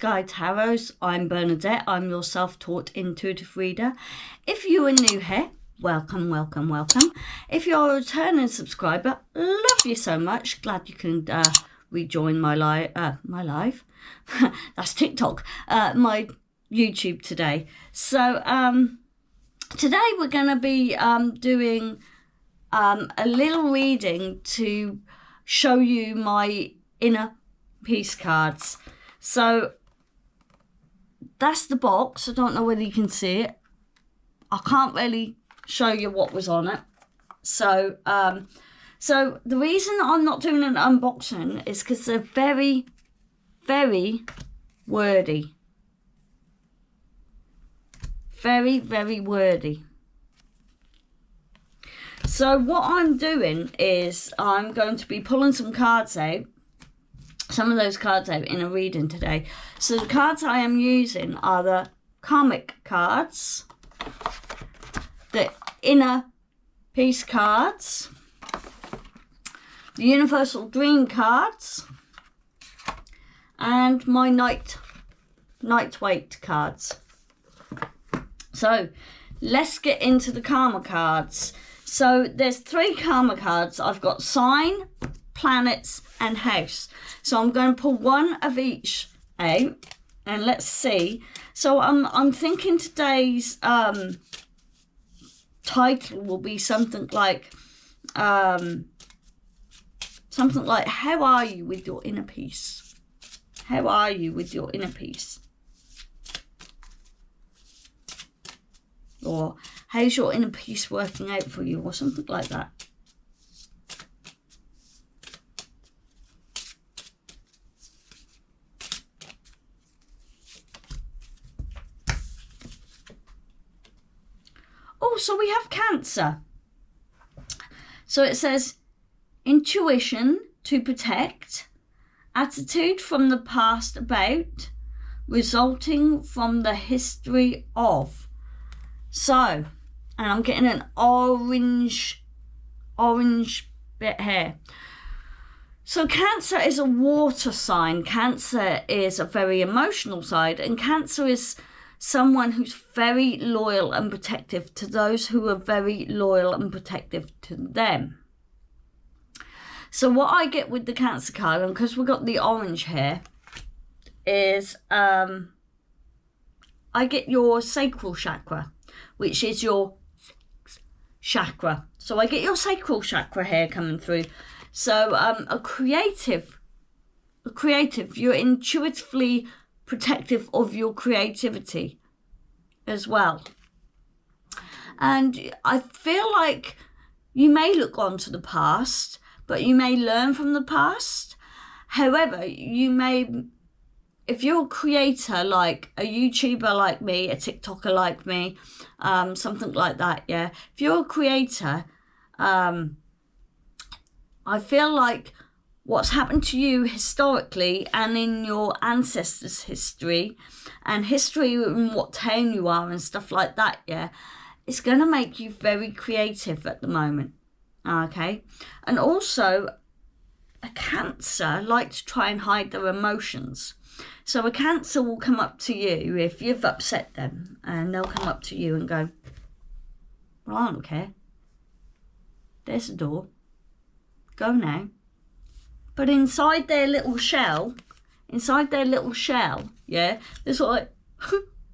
Sky Tarots. I'm Bernadette. I'm your self-taught intuitive reader. If you are new here, welcome, welcome, welcome. If you're a returning subscriber, love you so much. Glad you can rejoin my live. That's TikTok. My YouTube today. So today we're going to be doing a little reading to show you my inner peace cards. So that's the box. I don't know whether you can see it. I can't really show you what was on it. So so the reason I'm not doing an unboxing is because they're very, very wordy. Very, very wordy. So what I'm doing is I'm going to be pulling some cards out. Some of those cards out in a reading today. So the cards I am using are the karmic cards, the inner peace cards, the universal dream cards, and my night Waite cards. So let's get into the karma cards. So there's 3 karma cards. I've got sign, planets, and house. So I'm going to pull one of each out and let's see. So I'm thinking today's title will be something like how are you with your inner peace? How are you with your inner peace? Or how's your inner peace working out for you, or something like that. Oh, so we have Cancer. So it says, intuition to protect, attitude from the past about, resulting from the history of. So, and I'm getting an orange bit here. So Cancer is a water sign. Cancer is a very emotional side, and Cancer is someone who's very loyal and protective to those who are very loyal and protective to them. So what I get with the Cancer card, and because we've got the orange here, is I get your sacral chakra, which is your chakra. So I get your sacral chakra here coming through. So a creative, you're intuitively protective of your creativity as well. And I feel like you may look on to the past, but you may learn from the past. However, you may, if you're a creator, like a YouTuber like me, a TikToker like me, something like that, yeah. If you're a creator, I feel like what's happened to you historically and in your ancestors' history and history in what town you are and stuff like that, yeah, it's going to make you very creative at the moment, okay? And also, a Cancer like to try and hide their emotions. So a Cancer will come up to you if you've upset them, and they'll come up to you and go, well, I don't care. There's the door. Go now. But inside their little shell, yeah, they're sort of like,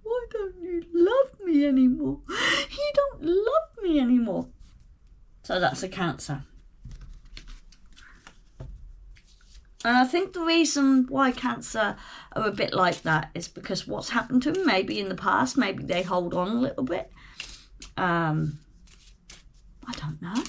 why don't you love me anymore? You don't love me anymore. So that's a Cancer. And I think the reason why Cancer are a bit like that is because what's happened to them, maybe in the past, maybe they hold on a little bit. I don't know.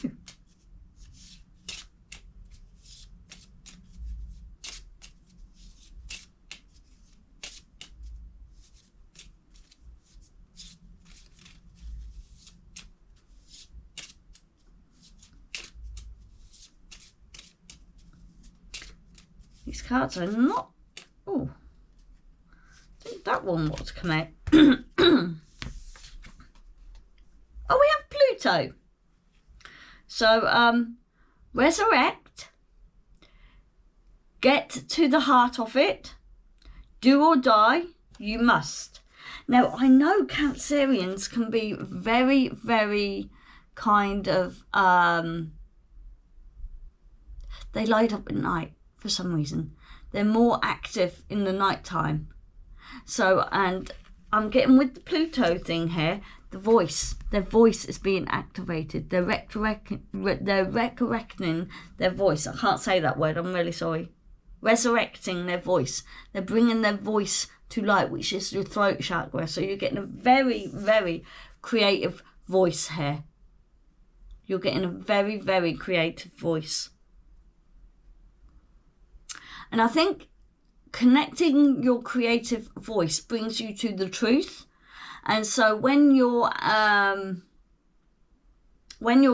These cards are not... Oh, I think that one wants to come out. Oh, we have Pluto. So, resurrect, get to the heart of it, Do or die, you must. Now, I know Cancerians can be very, very kind of, they light up at night for some reason. They're more active in the night time. So, and I'm getting with the Pluto thing here, their voice is being activated. They're resurrecting their voice. I can't say that word, I'm really sorry. Resurrecting their voice. They're bringing their voice to light, which is your throat chakra. So you're getting a very, very creative voice here. You're getting a very, very creative voice. And I think connecting your creative voice brings you to the truth. And so when you're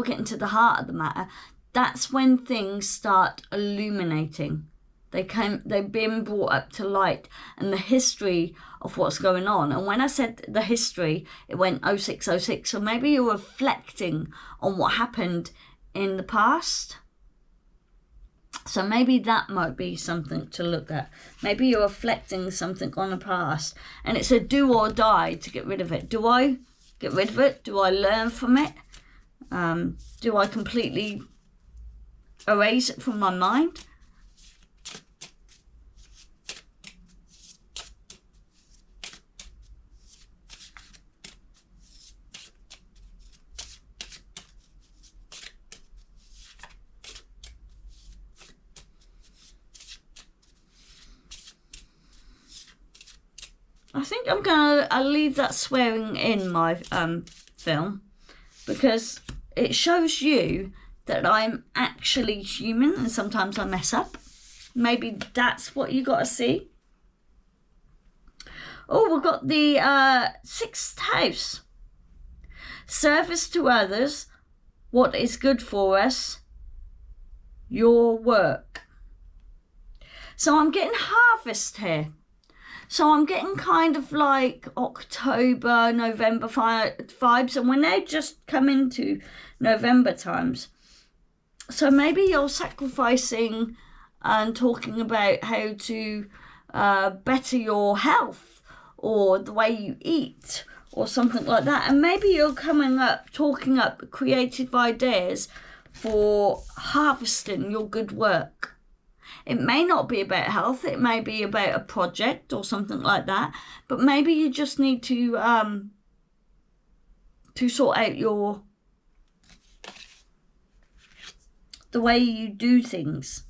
getting to the heart of the matter, that's when things start illuminating. They've been brought up to light, and the history of what's going on. And when I said the history, it went 0606. So maybe you're reflecting on what happened in the past. So maybe that might be something to look at. Maybe you're reflecting something on the past, and it's a do or die to get rid of it. Do I get rid of it? Do I learn from it? Do I completely erase it from my mind? I think I'll leave that swearing in my film, because it shows you that I'm actually human and sometimes I mess up. Maybe that's what you got to see. Oh, we've got the 6th house. Service to others, what is good for us, your work. So I'm getting harvest here. So I'm getting kind of like October, November vibes, and when they just come into November times. So maybe you're sacrificing and talking about how to better your health or the way you eat or something like that. And maybe you're talking up creative ideas for harvesting your good work. It may not be about health, it may be about a project or something like that, but maybe you just need to sort out the way you do things.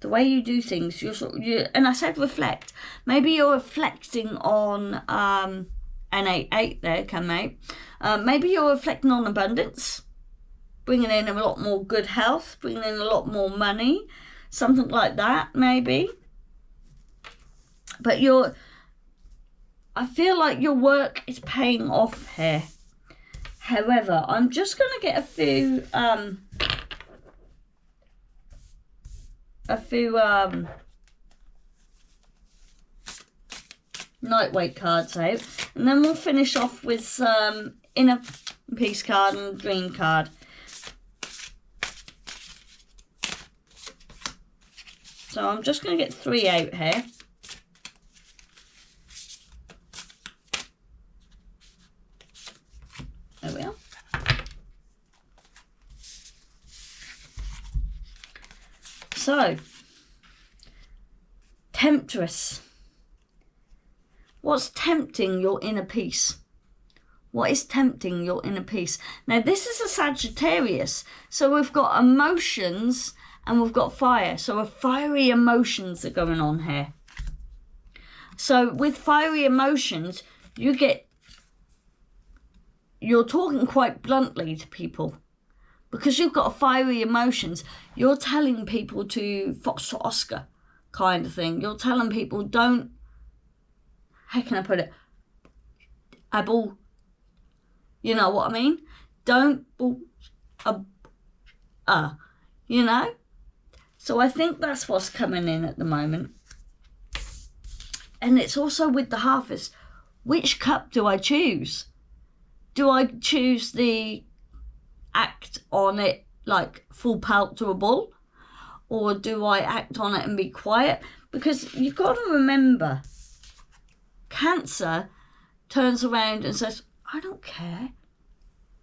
The way you do things, and I said reflect. Maybe you're reflecting on N88 there, come out. Maybe you're reflecting on abundance, bringing in a lot more good health, bringing in a lot more money. Something like that, maybe. But I feel like your work is paying off here. However, I'm just going to get a few night Waite cards out, and then we'll finish off with some inner peace card and dream card. So I'm just going to get 3 out here. There we are. So, temptress. What's tempting your inner peace? What is tempting your inner peace? Now, this is a Sagittarius. So we've got emotions and we've got fire. So fiery emotions are going on here. So with fiery emotions, you're talking quite bluntly to people. Because you've got fiery emotions, you're telling people to Foxtrot Oscar kind of thing. You're telling people don't, how can I put it? You know what I mean? Don't, you know? So I think that's what's coming in at the moment. And it's also with the harvest. Which cup do I choose? Do I choose the act on it like full pelt to a bull? Or do I act on it and be quiet? Because you've got to remember, Cancer turns around and says, I don't care.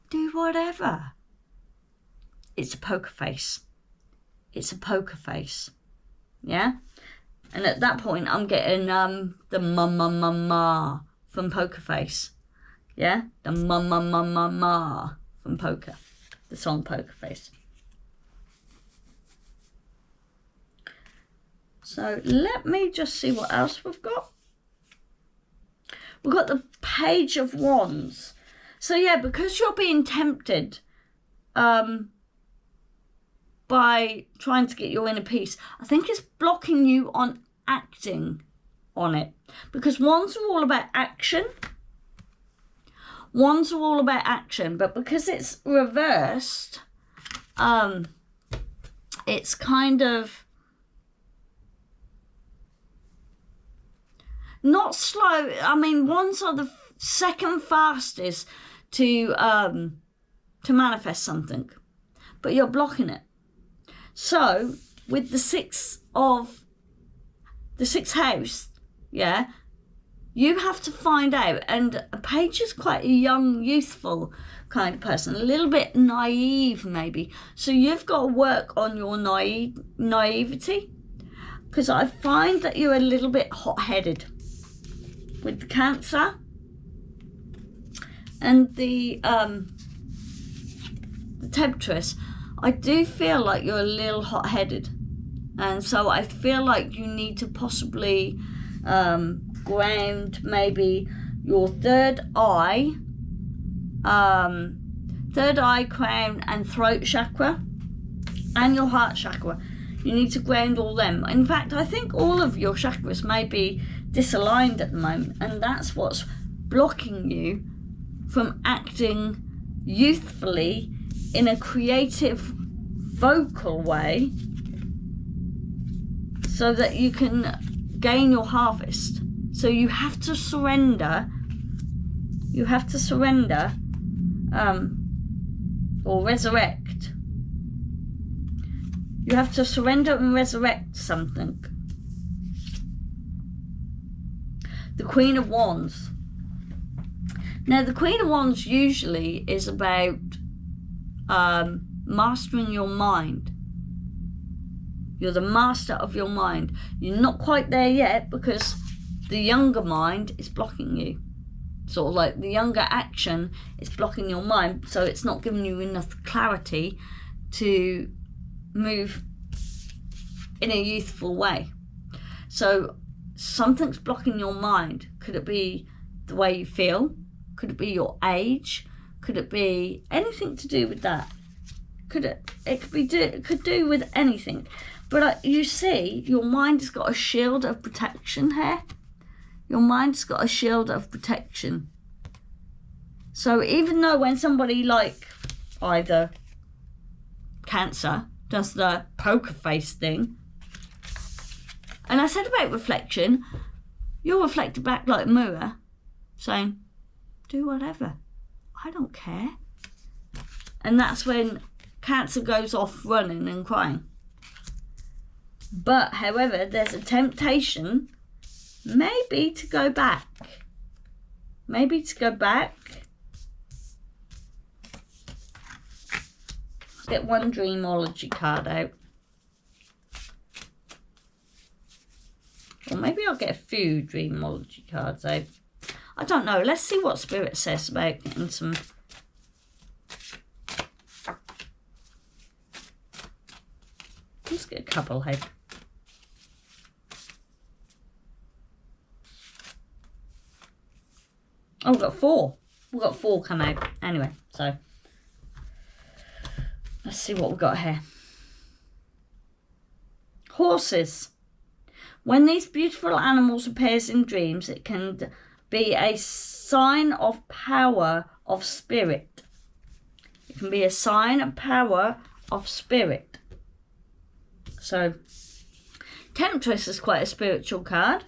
Do whatever. It's a poker face. It's a poker face. Yeah? And at that point, I'm getting the ma from Poker Face. Yeah? The ma from Poker. The song Poker Face. So let me just see what else we've got. We've got the Page of Wands. So yeah, because you're being tempted by trying to get your inner peace, I think it's blocking you on acting on it. Because wands are all about action. Wands are all about action, but because it's reversed, it's kind of not slow. I mean, wands are the second fastest to manifest something, but you're blocking it. So with the sixth house, yeah, you have to find out. And a page is quite a young, youthful kind of person, a little bit naive maybe. So you've got to work on your naivety, because I find that you're a little bit hot-headed with the Cancer and the Temptress. I do feel like you're a little hot-headed, and so I feel like you need to possibly ground maybe your third eye, crown and throat chakra, and your heart chakra. You need to ground all them. In fact, I think all of your chakras may be disaligned at the moment, and that's what's blocking you from acting youthfully in a creative, vocal way, so that you can gain your harvest. So you have to surrender. You have to surrender, or resurrect. You have to surrender and resurrect something. The Queen of Wands. Now, the Queen of Wands usually is about mastering your mind. You're the master of your mind. You're not quite there yet, because the younger mind is blocking you. Sort of like the younger action is blocking your mind, so it's not giving you enough clarity to move in a youthful way. So something's blocking your mind. Could it be the way you feel? Could it be your age? Could it be anything to do with that? It could do with anything. But you see, your mind has got a shield of protection here. Your mind's got a shield of protection. So even though when somebody like either Cancer does the poker face thing, and I said about reflection, you'll reflect back like a mirror, saying, do whatever, I don't care. And that's when Cancer goes off running and crying. But however, there's a temptation maybe to go back. Maybe to go back. Let's get one Dreamology card out. Or maybe I'll get a few Dreamology cards out. I don't know. Let's see what Spirit says about getting some. Let's get a couple out. Oh, we've got four. We've got four come out. Anyway, so let's see what we've got here. Horses. When these beautiful animals appears in dreams, it can be a sign of power of spirit. It can be a sign of power of spirit. So, Temptress is quite a spiritual card.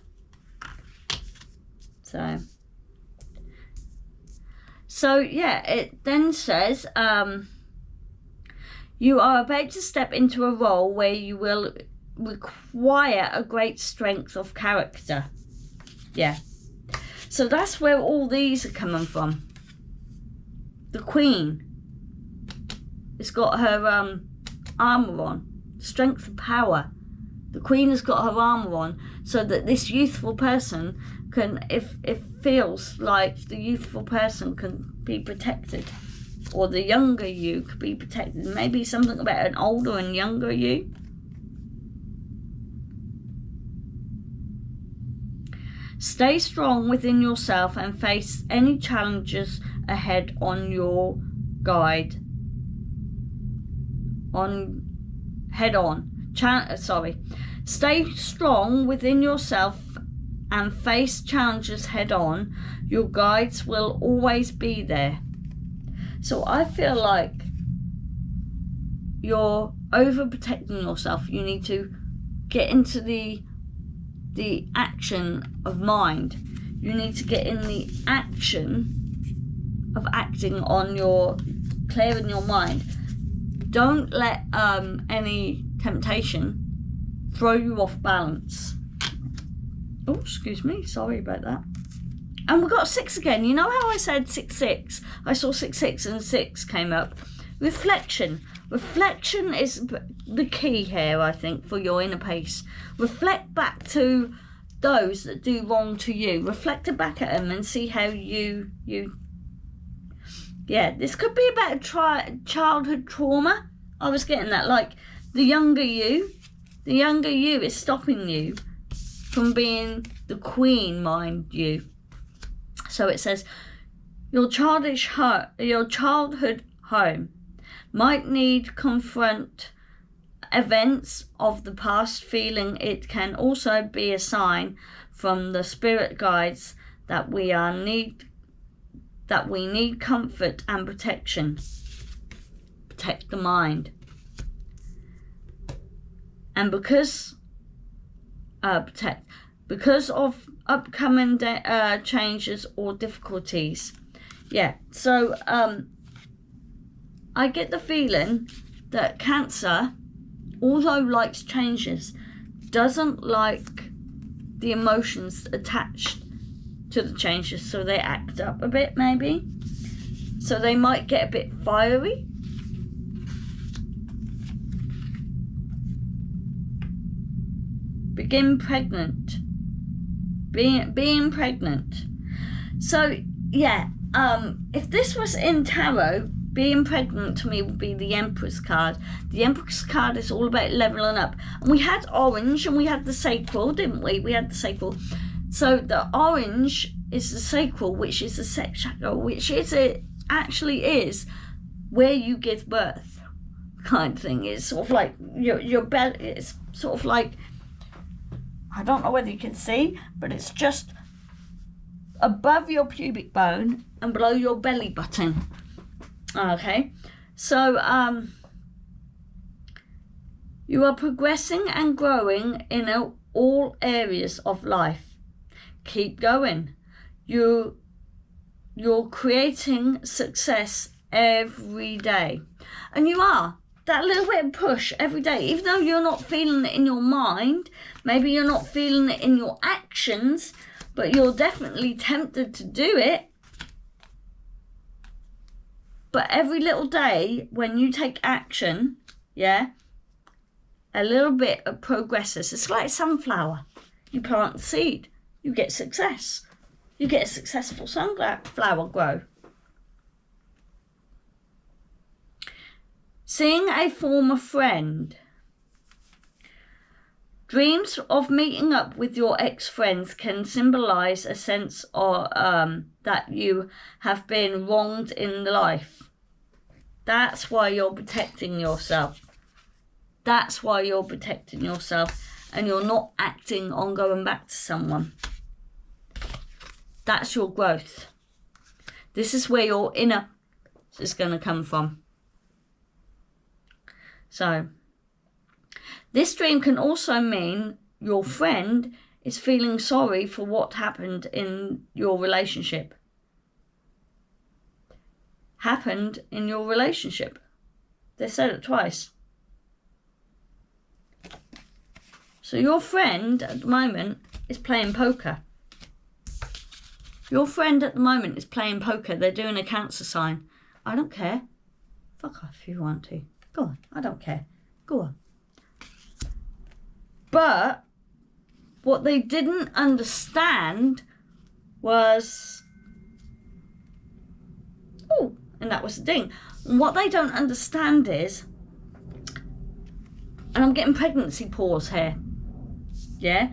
So yeah, it then says, you are about to step into a role where you will require a great strength of character. Yeah. So that's where all these are coming from. The Queen has got her armour on. Strength and power. The Queen has got her armour on so that this youthful person can, if it feels like the youthful person can be protected, or the younger you could be protected. Maybe something about an older and younger you. Stay strong within yourself and face any challenges ahead on your guide. Stay strong within yourself and face challenges head on. Your guides will always be there. So I feel like you're overprotecting yourself. You need to get into the action of mind. You need to get in the action of acting on your, clearing your mind. Don't let any temptation throw you off balance. Oh, excuse me, sorry about that. And we got 6 again. You know how I said 6, 6? I saw 6, 6 and 6 came up. Reflection. Reflection is the key here, I think, for your inner peace. Reflect back to those that do wrong to you. Reflect back at them and see how you. Yeah, this could be about childhood trauma. I was getting that, like the younger you is stopping you from being the queen, mind you. So it says, your childhood home might need confront events of the past, feeling it can also be a sign from the spirit guides that we need comfort and protection. Protect the mind. And because of upcoming changes or difficulties. Yeah, so I get the feeling that Cancer, although likes changes, doesn't like the emotions attached to the changes, so they act up a bit maybe. So they might get a bit fiery. Being pregnant. So yeah, if this was in tarot, being pregnant to me would be the Empress card. The Empress card is all about leveling up. And we had orange and we had the sacral, didn't we? We had the sacral. So the orange is the sacral, which is the sex chakra, which actually is where you give birth, kind of thing. It's sort of like your belly. It's sort of like, I don't know whether you can see, but it's just above your pubic bone and below your belly button. Okay, so you are progressing and growing in all areas of life. Keep going. You're creating success every day, and you are. That little bit of push every day, even though you're not feeling it in your mind, maybe you're not feeling it in your actions, but you're definitely tempted to do it. But every little day when you take action, yeah, a little bit of progresses. It's like sunflower. You plant the seed, you get success. You get a successful sunflower grow. Seeing a former friend. Dreams of meeting up with your ex-friends can symbolise a sense of that you have been wronged in life. That's why you're protecting yourself. That's why you're protecting yourself, and you're not acting on going back to someone. That's your growth. This is where your inner is going to come from. So, this dream can also mean your friend is feeling sorry for what happened in your relationship. Happened in your relationship. They said it twice. So your friend at the moment is playing poker. Your friend at the moment is playing poker. They're doing a Cancer sign. I don't care. Fuck off if you want to. Go on. I don't care. Go on. But what they didn't understand was... Oh, and that was the thing. What they don't understand is... And I'm getting pregnancy pause here. Yeah?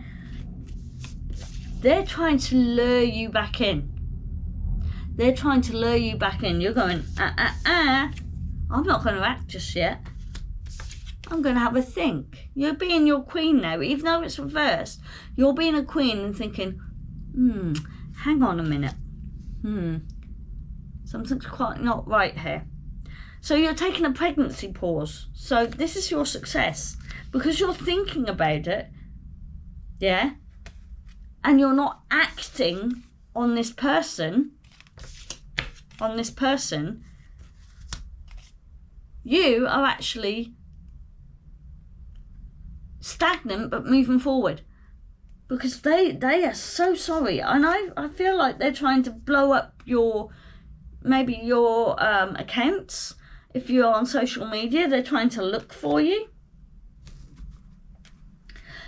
They're trying to lure you back in. They're trying to lure you back in. You're going, I'm not going to act just yet. I'm going to have a think. You're being your queen now, even though it's reversed. You're being a queen and thinking, hang on a minute. Something's quite not right here. So you're taking a pregnancy pause. So this is your success. Because you're thinking about it. Yeah? And you're not acting on this person. You are actually stagnant but moving forward. Because they are so sorry. And I feel like they're trying to blow up your accounts. If you're on social media, they're trying to look for you.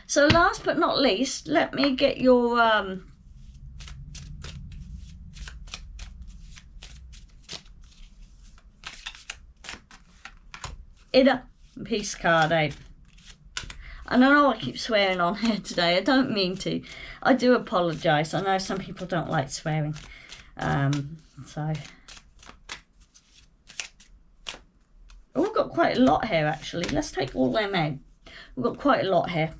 So last but not least, let me get your inner peace card out. And I know I keep swearing on here today. I don't mean to. I do apologise. I know some people don't like swearing. So... Oh, we've got quite a lot here, actually. Let's take all them out. We've got quite a lot here.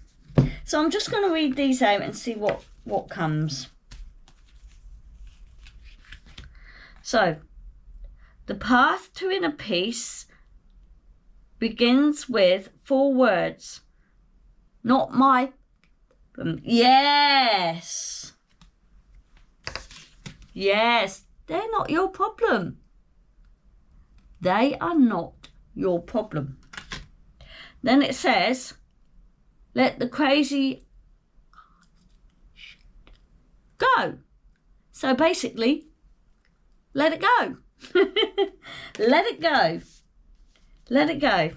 So I'm just going to read these out and see what comes. So, the path to inner peace begins with 4 words. Not my... Yes. Yes. They're not your problem. They are not your problem. Then it says, let the crazy go. So basically, let it go. Let it go. Let it go.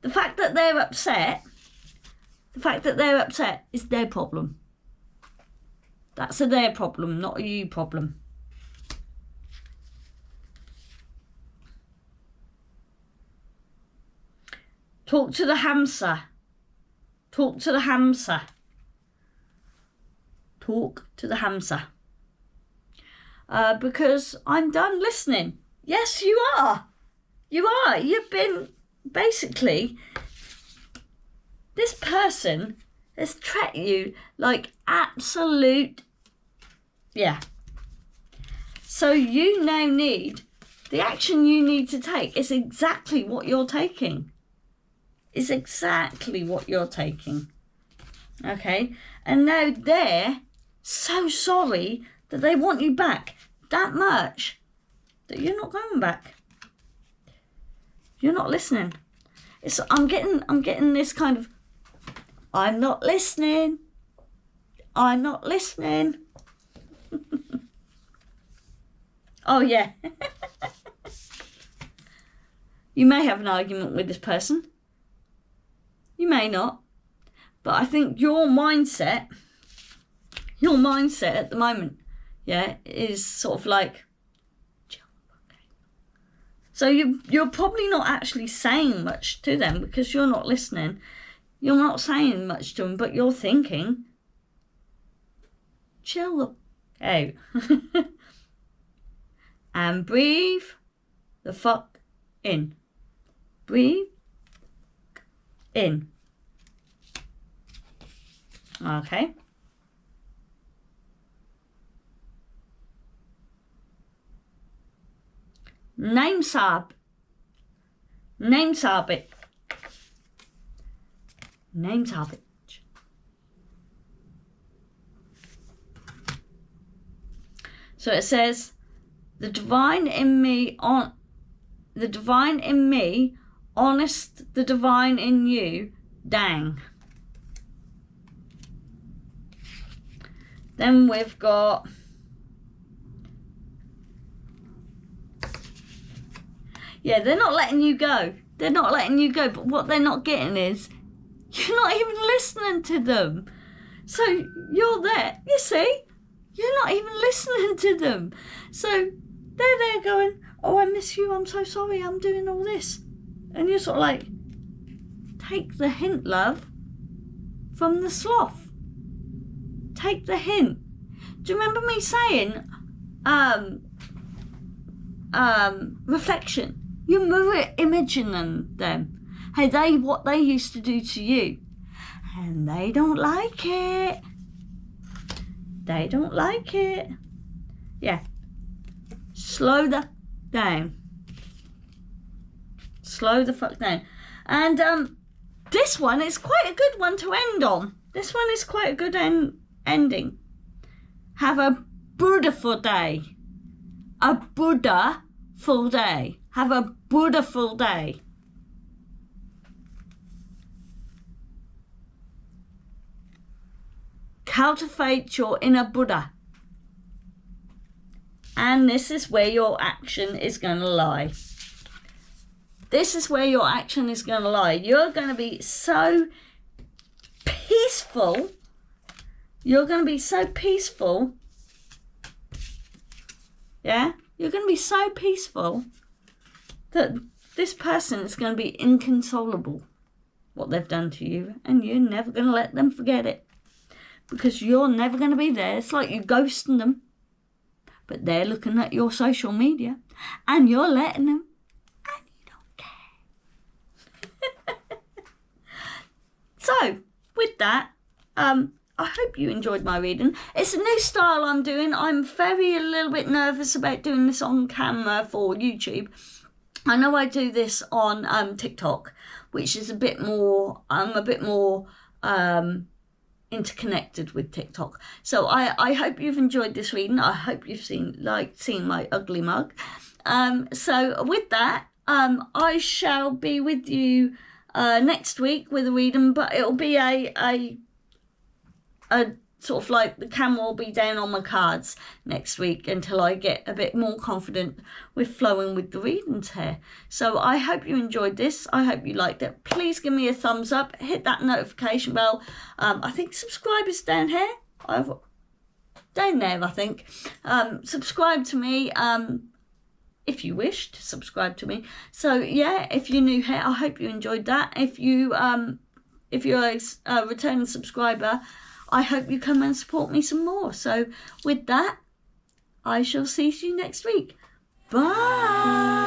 The fact that they're upset is their problem. That's a their problem, not a you problem. Talk to the hamster. Talk to the hamster. Talk to the hamster. Because I'm done listening. Yes, you are. You are. You've been basically... This person has tracked you like absolute... Yeah. So you now need... The action you need to take is exactly what you're taking. Is exactly what you're taking. Okay? And now they're so sorry that they want you back that much that you're not going back. You're not listening. I'm getting this kind of, I'm not listening. I'm not listening. Oh yeah. You may have an argument with this person. You may not. But I think your mindset at the moment, yeah, is sort of like, so you're probably not actually saying much to them because you're not listening. You're not saying much to them, but you're thinking, chill out. And breathe the fuck in. Breathe in. Okay. Name Saab. Name Sabit. Name Sabit. So it says, the divine in me, honest, the divine in you, dang. Then we've got they're not letting you go. They're not letting you go, but what they're not getting is you're not even listening to them. So you're there, you see, you're not even listening to them. So they're there going, oh, I miss you, I'm so sorry, I'm doing all this. And you're sort of like, take the hint, love, from the sloth. Take the hint. Do you remember me saying, reflection? You're mirror imaging them. Hey, what they used to do to you. And they don't like it. They don't like it. Yeah. Slow down. Slow the fuck down. And this one is quite a good one to end on. This one is quite a good ending. Have a Buddha-ful day. A Buddha-ful day. Have a Buddha-ful day. Cultivate your inner Buddha. And this is where your action is going to lie. This is where your action is going to lie. You're going to be so peaceful. You're going to be so peaceful. Yeah? You're going to be so peaceful that this person is going to be inconsolable what they've done to you, and you're never going to let them forget it. Because you're never going to be there. It's like you're ghosting them. But they're looking at your social media and you're letting them. And you don't care. So, with that, I hope you enjoyed my reading. It's a new style I'm doing. I'm a little bit nervous about doing this on camera for YouTube. I know I do this on TikTok, which is a bit more interconnected with TikTok. So I hope you've enjoyed this reading. I hope you've seen my ugly mug. So with that, I shall be with you next week with a reading, but it'll be a sort of like the camera will be down on my cards next week until I get a bit more confident with flowing with the readings here. So I hope you enjoyed this. I hope you liked it. Please give me a thumbs up. Hit that notification bell. I think subscribe is down here. Down there, I think. Subscribe to me if you wish to subscribe to me. So yeah, if you're new here, I hope you enjoyed that. If you're a returning subscriber, I hope you come and support me some more. So with that, I shall see you next week. Bye.